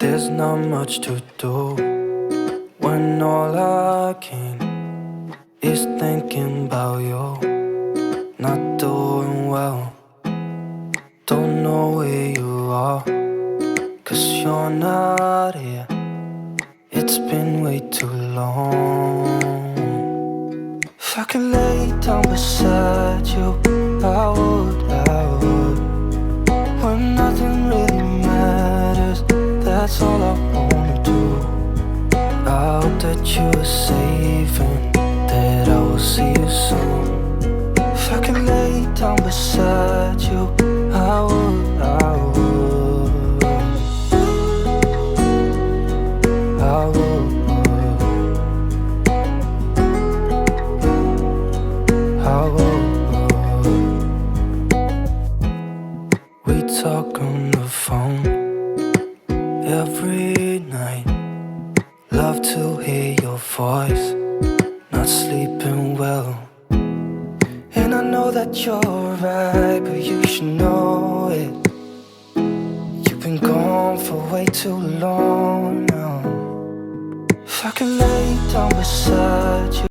There's not much to do when all I can is thinking about you. Not doing well, don't know where you are, 'cause you're not here. It's been way too long. If I could lay down beside you, I would, when nothing really matters, that's all I wanna do. I hope that you are safe and that I will see you soon. If I could lay down beside you, I would, I would, I would, I would. We talk on the phone every night. Love to hear your voice, not sleeping well. And I know that you're right, but you should know it. You've been gone for way too long now. If I could lay down beside you,